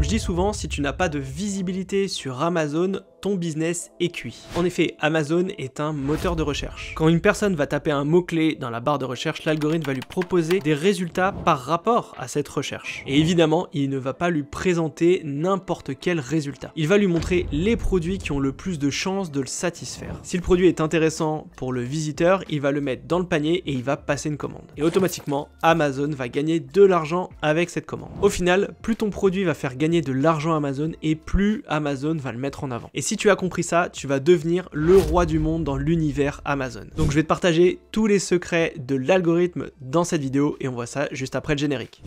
Comme je dis souvent, si tu n'as pas de visibilité sur Amazon, ton business est cuit. En effet, Amazon est un moteur de recherche. Quand une personne va taper un mot-clé dans la barre de recherche, l'algorithme va lui proposer des résultats par rapport à cette recherche. Et évidemment, il ne va pas lui présenter n'importe quel résultat. Il va lui montrer les produits qui ont le plus de chances de le satisfaire. Si le produit est intéressant pour le visiteur, il va le mettre dans le panier et il va passer une commande. Et automatiquement, Amazon va gagner de l'argent avec cette commande. Au final, plus ton produit va faire gagner de l'argent à Amazon et plus Amazon va le mettre en avant. Et si tu as compris ça, tu vas devenir le roi du monde dans l'univers Amazon. Donc je vais te partager tous les secrets de l'algorithme dans cette vidéo et on voit ça juste après le générique.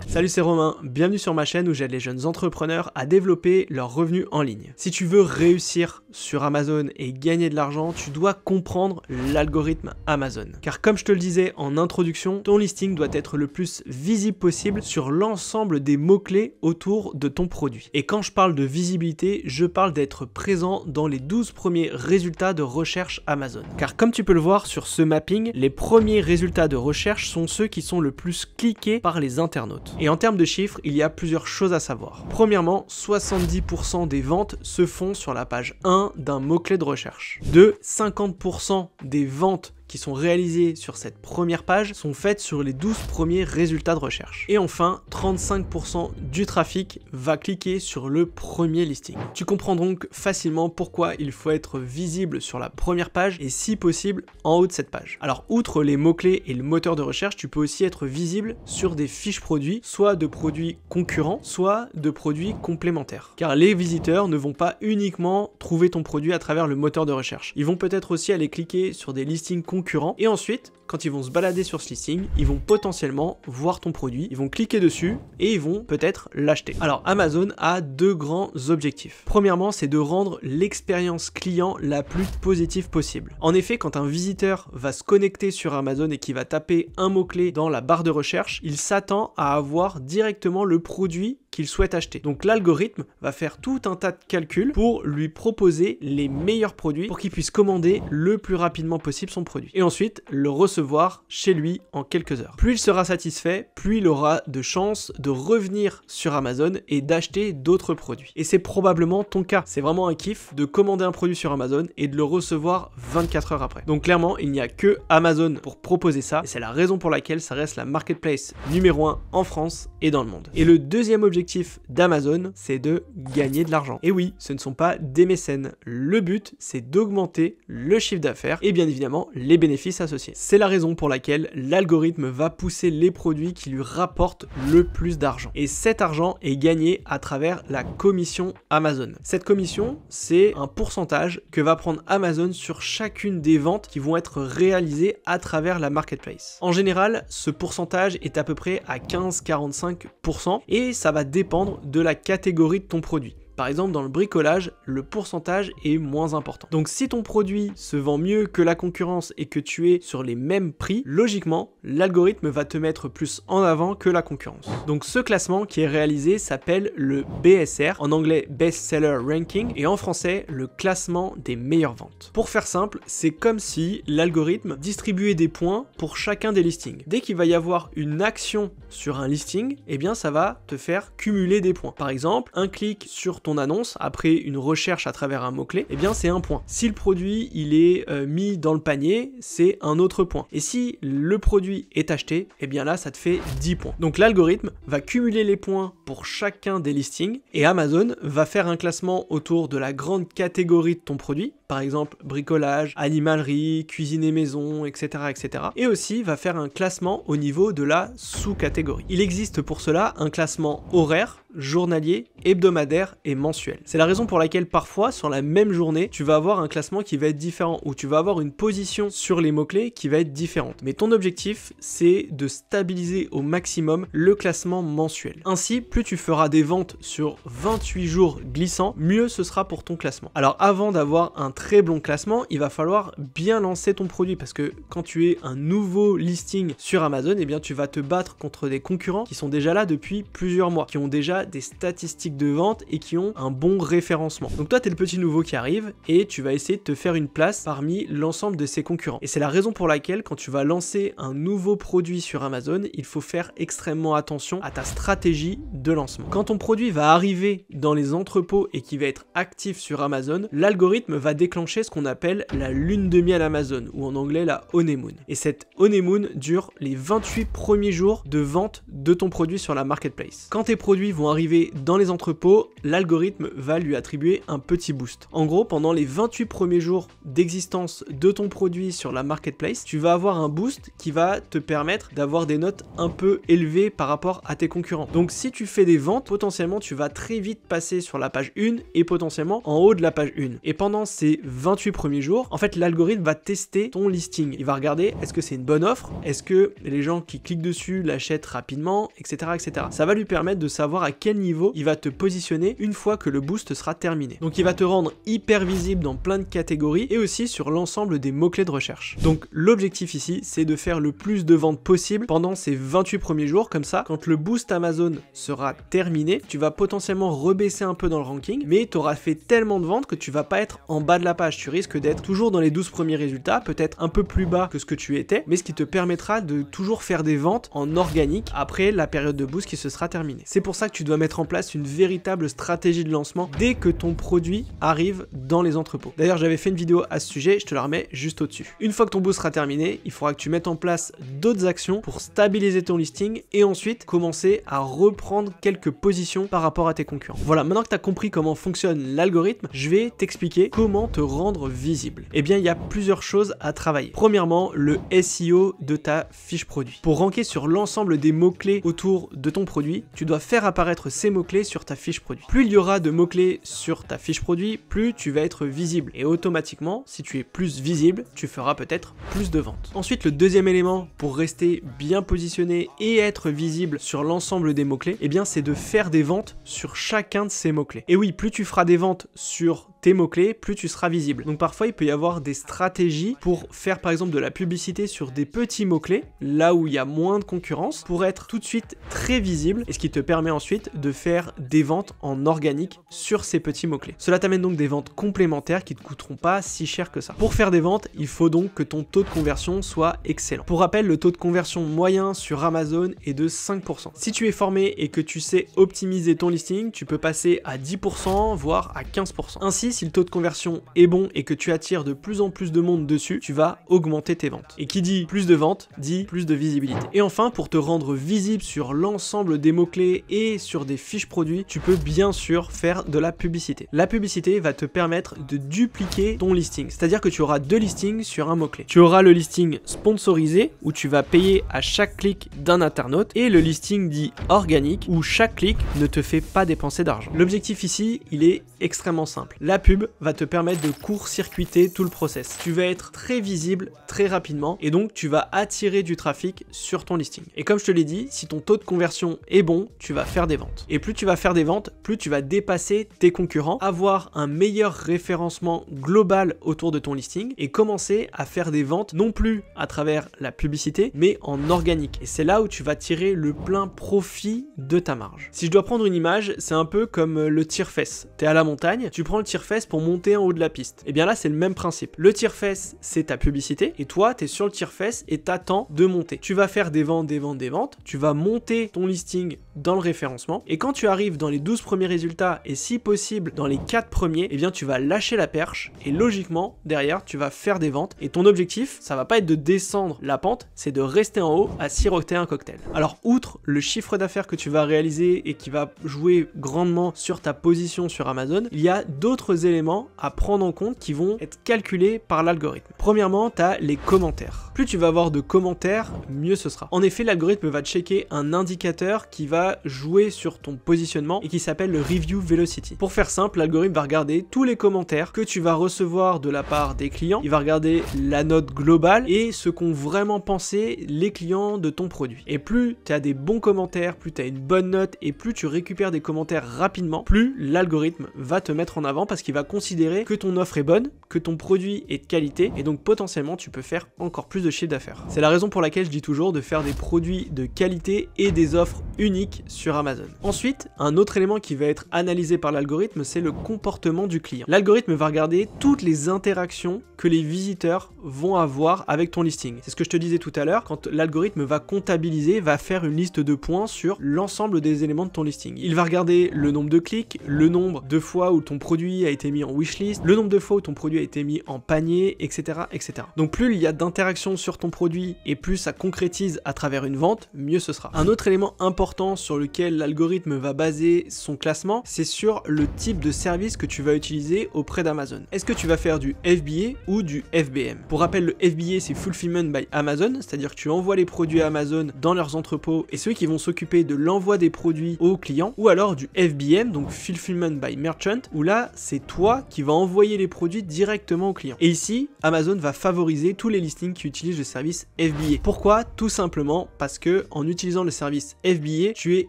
Salut, c'est Romain, bienvenue sur ma chaîne où j'aide les jeunes entrepreneurs à développer leurs revenus en ligne. Si tu veux réussir sur Amazon et gagner de l'argent, tu dois comprendre l'algorithme Amazon. Car comme je te le disais en introduction, ton listing doit être le plus visible possible sur l'ensemble des mots-clés autour de ton produit. Et quand je parle de visibilité, je parle d'être présent dans les 12 premiers résultats de recherche Amazon. Car comme tu peux le voir sur ce mapping, les premiers résultats de recherche sont ceux qui sont le plus cliqués par les internautes. Et en termes de chiffres, il y a plusieurs choses à savoir. Premièrement, 70% des ventes se font sur la page 1 d'un mot-clé de recherche. 50% des ventes qui sont réalisées sur cette première page sont faites sur les 12 premiers résultats de recherche. Et enfin, 35% du trafic va cliquer sur le premier listing. Tu comprends donc facilement pourquoi il faut être visible sur la première page et si possible en haut de cette page. Alors outre les mots-clés et le moteur de recherche, tu peux aussi être visible sur des fiches produits, soit de produits concurrents, soit de produits complémentaires. Car les visiteurs ne vont pas uniquement trouver ton produit à travers le moteur de recherche. Ils vont peut-être aussi aller cliquer sur des listings concurrents et ensuite, quand ils vont se balader sur ce listing, ils vont potentiellement voir ton produit, ils vont cliquer dessus et ils vont peut-être l'acheter. Alors Amazon a deux grands objectifs. Premièrement, c'est de rendre l'expérience client la plus positive possible. En effet, quand un visiteur va se connecter sur Amazon et qui va taper un mot-clé dans la barre de recherche, il s'attend à avoir directement le produit qu'il souhaite acheter. Donc l'algorithme va faire tout un tas de calculs pour lui proposer les meilleurs produits pour qu'il puisse commander le plus rapidement possible son produit. Et ensuite, le recevoir chez lui en quelques heures. Plus il sera satisfait, plus il aura de chances de revenir sur Amazon et d'acheter d'autres produits. Et c'est probablement ton cas. C'est vraiment un kiff de commander un produit sur Amazon et de le recevoir 24 heures après. Donc clairement, il n'y a que Amazon pour proposer ça et c'est la raison pour laquelle ça reste la marketplace numéro 1 en France et dans le monde. Et le deuxième objectif d'Amazon, c'est de gagner de l'argent. Et oui, ce ne sont pas des mécènes. Le but, c'est d'augmenter le chiffre d'affaires et bien évidemment les bénéfices associés. C'est la raison pour laquelle l'algorithme va pousser les produits qui lui rapportent le plus d'argent. Et cet argent est gagné à travers la commission Amazon. Cette commission, c'est un pourcentage que va prendre Amazon sur chacune des ventes qui vont être réalisées à travers la marketplace. En général, ce pourcentage est à peu près à 15-45% et ça va dépendre de la catégorie de ton produit. Par exemple, dans le bricolage, le pourcentage est moins important. Donc si ton produit se vend mieux que la concurrence et que tu es sur les mêmes prix, logiquement, l'algorithme va te mettre plus en avant que la concurrence. Donc ce classement qui est réalisé s'appelle le BSR, en anglais Best Seller Ranking, et en français, le classement des meilleures ventes. Pour faire simple, c'est comme si l'algorithme distribuait des points pour chacun des listings. Dès qu'il va y avoir une action sur un listing, eh bien ça va te faire cumuler des points. Par exemple, un clic sur ton annonce après une recherche à travers un mot-clé, eh bien c'est un point. Si le produit il est mis dans le panier, c'est un autre point. Et si le produit est acheté, eh bien là ça te fait 10 points. Donc l'algorithme va cumuler les points pour chacun des listings et Amazon va faire un classement autour de la grande catégorie de ton produit, par exemple bricolage, animalerie, cuisine et maison, etc., etc. Et aussi va faire un classement au niveau de la sous-catégorie. Il existe pour cela un classement horaire, journalier, hebdomadaire et mensuel. C'est la raison pour laquelle parfois sur la même journée, tu vas avoir un classement qui va être différent ou tu vas avoir une position sur les mots-clés qui va être différente. Mais ton objectif, c'est de stabiliser au maximum le classement mensuel. Ainsi, plus tu feras des ventes sur 28 jours glissants, mieux ce sera pour ton classement. Alors avant d'avoir un très bon classement, il va falloir bien lancer ton produit parce que quand tu es un nouveau listing sur Amazon, eh bien tu vas te battre contre des concurrents qui sont déjà là depuis plusieurs mois, qui ont déjà des statistiques de vente et qui ont un bon référencement. Donc toi, tu es le petit nouveau qui arrive et tu vas essayer de te faire une place parmi l'ensemble de ses concurrents. Et c'est la raison pour laquelle quand tu vas lancer un nouveau produit sur Amazon, il faut faire extrêmement attention à ta stratégie de lancement. Quand ton produit va arriver dans les entrepôts et qui va être actif sur Amazon, l'algorithme va déclencher ce qu'on appelle la lune de miel Amazon, ou en anglais la honeymoon. Et cette honeymoon dure les 28 premiers jours de vente de ton produit sur la marketplace. Quand tes produits vont arriver dans les entrepôts, l'algorithme va lui attribuer un petit boost. En gros, pendant les 28 premiers jours d'existence de ton produit sur la marketplace, tu vas avoir un boost qui va te permettre d'avoir des notes un peu élevées par rapport à tes concurrents. Donc si tu fais des ventes, potentiellement tu vas très vite passer sur la page 1 et potentiellement en haut de la page 1. Et pendant ces 28 premiers jours, en fait l'algorithme va tester ton listing. Il va regarder est-ce que c'est une bonne offre, est-ce que les gens qui cliquent dessus l'achètent rapidement, etc., etc. Ça va lui permettre de savoir à quel niveau il va te positionner une fois que le boost sera terminé. Donc il va te rendre hyper visible dans plein de catégories et aussi sur l'ensemble des mots-clés de recherche. Donc l'objectif ici, c'est de faire le plus de ventes possible pendant ces 28 premiers jours. Comme ça, quand le boost Amazon sera terminé, tu vas potentiellement rebaisser un peu dans le ranking, mais tu auras fait tellement de ventes que tu vas pas être en bas de la page. Tu risques d'être toujours dans les 12 premiers résultats, peut-être un peu plus bas que ce que tu étais, mais ce qui te permettra de toujours faire des ventes en organique après la période de boost qui se sera terminée. C'est pour ça que tu dois mettre en place une véritable stratégie de lancement dès que ton produit arrive dans les entrepôts. D'ailleurs, j'avais fait une vidéo à ce sujet, je te la remets juste au-dessus. Une fois que ton boost sera terminé, il faudra que tu mettes en place d'autres actions pour stabiliser ton listing et ensuite commencer à reprendre quelques positions par rapport à tes concurrents. Voilà, maintenant que tu as compris comment fonctionne l'algorithme, je vais t'expliquer comment te rendre visible. Eh bien, il y a plusieurs choses à travailler. Premièrement, le SEO de ta fiche produit. Pour ranker sur l'ensemble des mots-clés autour de ton produit, tu dois faire apparaître ces mots-clés sur ta fiche produit. Plus il y aura de mots-clés sur ta fiche produit, plus tu vas être visible. Et automatiquement, si tu es plus visible, tu feras peut-être plus de ventes. Ensuite, le deuxième élément pour rester bien positionné et être visible sur l'ensemble des mots-clés, eh bien, c'est de faire des ventes sur chacun de ces mots-clés. Et oui, plus tu feras des ventes sur tes mots-clés, plus tu seras visible. Donc parfois, il peut y avoir des stratégies pour faire par exemple de la publicité sur des petits mots-clés, là où il y a moins de concurrence, pour être tout de suite très visible, et ce qui te permet ensuite de faire des ventes en organique sur ces petits mots-clés. Cela t'amène donc des ventes complémentaires qui ne te coûteront pas si cher que ça. Pour faire des ventes, il faut donc que ton taux de conversion soit excellent. Pour rappel, le taux de conversion moyen sur Amazon est de 5%. Si tu es formé et que tu sais optimiser ton listing, tu peux passer à 10%, voire à 15%. Ainsi, si le taux de conversion est bon et que tu attires de plus en plus de monde dessus, tu vas augmenter tes ventes. Et qui dit plus de ventes, dit plus de visibilité. Et enfin, pour te rendre visible sur l'ensemble des mots-clés et sur des fiches produits, tu peux bien sûr faire de la publicité. La publicité va te permettre de dupliquer ton listing, c'est-à-dire que tu auras deux listings sur un mot-clé. Tu auras le listing sponsorisé où tu vas payer à chaque clic d'un internaute et le listing dit organique où chaque clic ne te fait pas dépenser d'argent. L'objectif ici, il est extrêmement simple. La pub va te permettre de court-circuiter tout le process. Tu vas être très visible très rapidement et donc tu vas attirer du trafic sur ton listing. Et comme je te l'ai dit, si ton taux de conversion est bon, tu vas faire des ventes. Et plus tu vas faire des ventes, plus tu vas dépasser tes concurrents, avoir un meilleur référencement global autour de ton listing et commencer à faire des ventes non plus à travers la publicité, mais en organique. Et c'est là où tu vas tirer le plein profit de ta marge. Si je dois prendre une image, c'est un peu comme le tire-fesse. Tu es à la montagne, tu prends le tire-fesse pour monter en haut de la piste. Et bien là, c'est le même principe. Le tire-fesse, c'est ta publicité et toi, tu es sur le tire-fesse et t'attends de monter. Tu vas faire des ventes, des ventes, des ventes. Tu vas monter ton listing dans le référencement et quand tu arrives dans les 12 premiers résultats et si possible dans les 4 premiers, eh bien tu vas lâcher la perche et logiquement derrière tu vas faire des ventes et ton objectif ça va pas être de descendre la pente, c'est de rester en haut à siroter un cocktail. Alors outre le chiffre d'affaires que tu vas réaliser et qui va jouer grandement sur ta position sur Amazon, il y a d'autres éléments à prendre en compte qui vont être calculés par l'algorithme. Premièrement, tu as les commentaires. Plus tu vas avoir de commentaires, mieux ce sera. En effet, l'algorithme va checker un indicateur qui va jouer sur ton positionnement et qui s'appelle le Review Velocity. Pour faire simple, l'algorithme va regarder tous les commentaires que tu vas recevoir de la part des clients, il va regarder la note globale et ce qu'ont vraiment pensé les clients de ton produit. Et plus tu as des bons commentaires, plus tu as une bonne note et plus tu récupères des commentaires rapidement, plus l'algorithme va te mettre en avant parce qu'il va considérer que ton offre est bonne, que ton produit est de qualité et donc potentiellement tu peux faire encore plus de chiffre d'affaires. C'est la raison pour laquelle je dis toujours de faire des produits de qualité et des offres uniques clics sur Amazon. Ensuite, un autre élément qui va être analysé par l'algorithme, c'est le comportement du client. L'algorithme va regarder toutes les interactions que les visiteurs vont avoir avec ton listing. C'est ce que je te disais tout à l'heure, quand l'algorithme va comptabiliser, va faire une liste de points sur l'ensemble des éléments de ton listing. Il va regarder le nombre de clics, le nombre de fois où ton produit a été mis en wishlist, le nombre de fois où ton produit a été mis en panier, etc., etc. Donc plus il y a d'interactions sur ton produit et plus ça concrétise à travers une vente, mieux ce sera. Un autre élément important sur lequel l'algorithme va baser son classement, c'est sur le type de service que tu vas utiliser auprès d'Amazon. Est-ce que tu vas faire du FBA ou du FBM? Pour rappel, le FBA c'est Fulfillment by Amazon, c'est-à-dire que tu envoies les produits à Amazon dans leurs entrepôts et ceux qui vont s'occuper de l'envoi des produits aux clients, ou alors du FBM, donc Fulfillment by Merchant, où là c'est toi qui vas envoyer les produits directement aux clients. Et ici, Amazon va favoriser tous les listings qui utilisent le service FBA. Pourquoi? Tout simplement parce que en utilisant le service FBA, tu es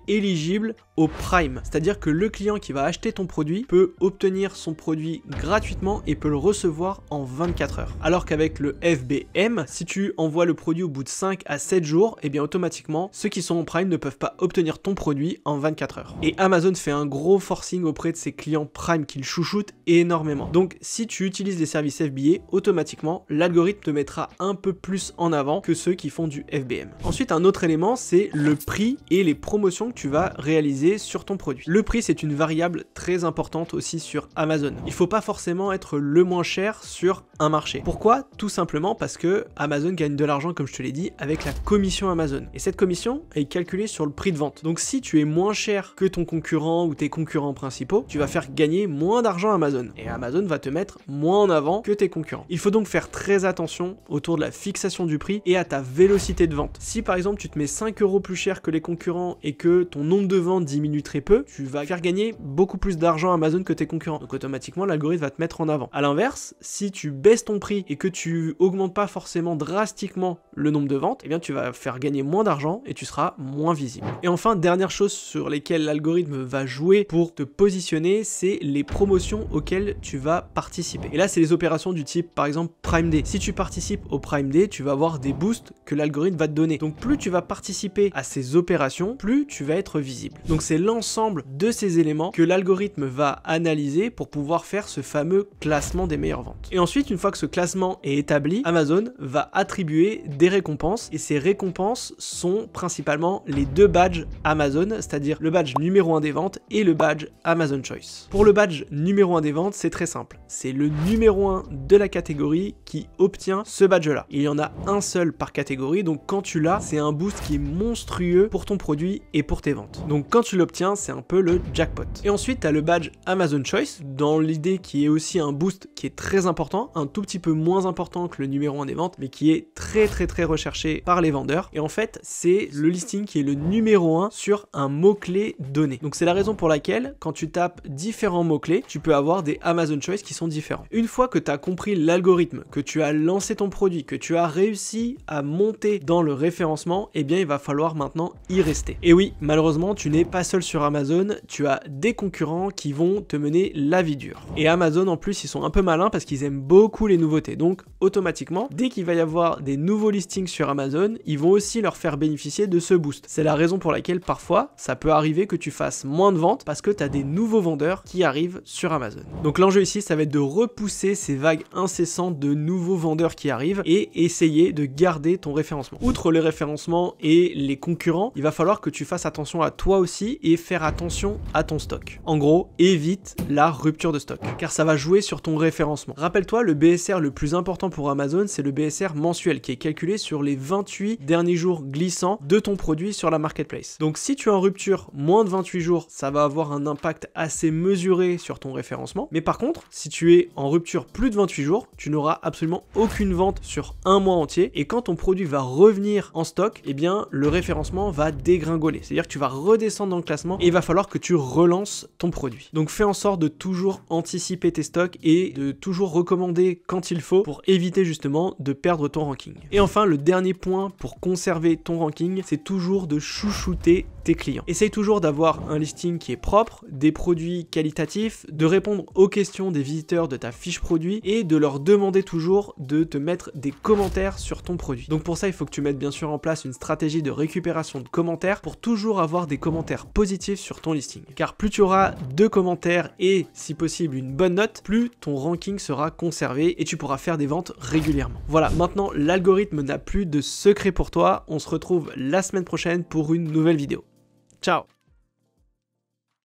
éligible au Prime, c'est-à-dire que le client qui va acheter ton produit peut obtenir son produit gratuitement et peut le recevoir en 24 heures. Alors qu'avec le FBM, si tu envoies le produit au bout de 5 à 7 jours, et bien automatiquement, ceux qui sont en Prime ne peuvent pas obtenir ton produit en 24 heures. Et Amazon fait un gros forcing auprès de ses clients Prime qu'il chouchoute énormément. Donc si tu utilises les services FBA, automatiquement, l'algorithme te mettra un peu plus en avant que ceux qui font du FBM. Ensuite, un autre élément, c'est le prix et les promotions que tu vas réaliser sur ton produit. Le prix, c'est une variable très importante aussi sur Amazon. Il faut pas forcément être le moins cher sur un marché. Pourquoi? Tout simplement parce que Amazon gagne de l'argent, comme je te l'ai dit, avec la commission Amazon. Et cette commission est calculée sur le prix de vente. Donc si tu es moins cher que ton concurrent ou tes concurrents principaux, tu vas faire gagner moins d'argent à Amazon. Et Amazon va te mettre moins en avant que tes concurrents. Il faut donc faire très attention autour de la fixation du prix et à ta vélocité de vente. Si par exemple tu te mets 5 € plus cher que les concurrents et que ton nombre de ventes diminue très peu, tu vas faire gagner beaucoup plus d'argent à Amazon que tes concurrents. Donc automatiquement, l'algorithme va te mettre en avant. À l'inverse, si tu baisses ton prix et que tu augmentes pas forcément drastiquement le nombre de ventes, eh bien tu vas faire gagner moins d'argent et tu seras moins visible. Et enfin, dernière chose sur lesquelles l'algorithme va jouer pour te positionner, c'est les promotions auxquelles tu vas participer. Et là, c'est les opérations du type, par exemple, Prime Day. Si tu participes au Prime Day, tu vas avoir des boosts que l'algorithme va te donner. Donc plus tu vas participer à ces opérations, plus tu vas être visible. Donc c'est l'ensemble de ces éléments que l'algorithme va analyser pour pouvoir faire ce fameux classement des meilleures ventes. Et ensuite, une fois que ce classement est établi, Amazon va attribuer des récompenses et ces récompenses sont principalement les deux badges Amazon, c'est-à-dire le badge numéro 1 des ventes et le badge Amazon Choice. Pour le badge numéro 1 des ventes, c'est très simple. C'est le numéro 1 de la catégorie qui obtient ce badge-là. Il y en a un seul par catégorie, donc quand tu l'as, c'est un boost qui est monstrueux pour ton produit et pour tes ventes. Donc quand tu l'obtiens, c'est un peu le jackpot. Et ensuite, tu as le badge Amazon Choice, dans l'idée qui est aussi un boost qui est très important, un tout petit peu moins important que le numéro 1 des ventes, mais qui est très recherché par les vendeurs. Et en fait, c'est le listing qui est le numéro 1 sur un mot-clé donné. Donc c'est la raison pour laquelle, quand tu tapes différents mots-clés, tu peux avoir des Amazon Choice qui sont différents. Une fois que tu as compris l'algorithme, que tu as lancé ton produit, que tu as réussi à monter dans le référencement, eh bien il va falloir maintenant y rester. Et oui, malheureusement, tu n'es pas seul sur Amazon, tu as des concurrents qui vont te mener la vie dure. Et Amazon en plus, ils sont un peu malins parce qu'ils aiment beaucoup les nouveautés. Donc automatiquement, dès qu'il va y avoir des nouveaux listings sur Amazon, ils vont aussi leur faire bénéficier de ce boost. C'est la raison pour laquelle parfois, ça peut arriver que tu fasses moins de ventes parce que tu as des nouveaux vendeurs qui arrivent sur Amazon. Donc l'enjeu ici, ça va être de repousser ces vagues incessantes de nouveaux vendeurs qui arrivent et essayer de garder ton référencement. Outre le référencement et les concurrents, il va falloir que tu fasses attention à toi aussi et faire attention à ton stock. En gros, évite la rupture de stock, car ça va jouer sur ton référencement. Rappelle-toi, le BSR le plus important pour Amazon, c'est le BSR mensuel qui est calculé sur les 28 derniers jours glissants de ton produit sur la marketplace. Donc si tu es en rupture moins de 28 jours, ça va avoir un impact assez mesuré sur ton référencement. Mais par contre, si tu es en rupture plus de 28 jours, tu n'auras absolument aucune vente sur un mois entier. Et quand ton produit va revenir en stock, eh bien le référencement va dégringoler. C'est-à-dire que tu vas redescendre dans dans le classement et il va falloir que tu relances ton produit. Donc fais en sorte de toujours anticiper tes stocks et de toujours recommander quand il faut pour éviter justement de perdre ton ranking. Et enfin, le dernier point pour conserver ton ranking, c'est toujours de chouchouter tes clients. Essaye toujours d'avoir un listing qui est propre, des produits qualitatifs, de répondre aux questions des visiteurs de ta fiche produit et de leur demander toujours de te mettre des commentaires sur ton produit. Donc pour ça, il faut que tu mettes bien sûr en place une stratégie de récupération de commentaires pour toujours avoir des commentaires positifs sur ton listing. Car plus tu auras de commentaires et si possible une bonne note, plus ton ranking sera conservé et tu pourras faire des ventes régulièrement. Voilà, maintenant l'algorithme n'a plus de secret pour toi. On se retrouve la semaine prochaine pour une nouvelle vidéo. Ciao!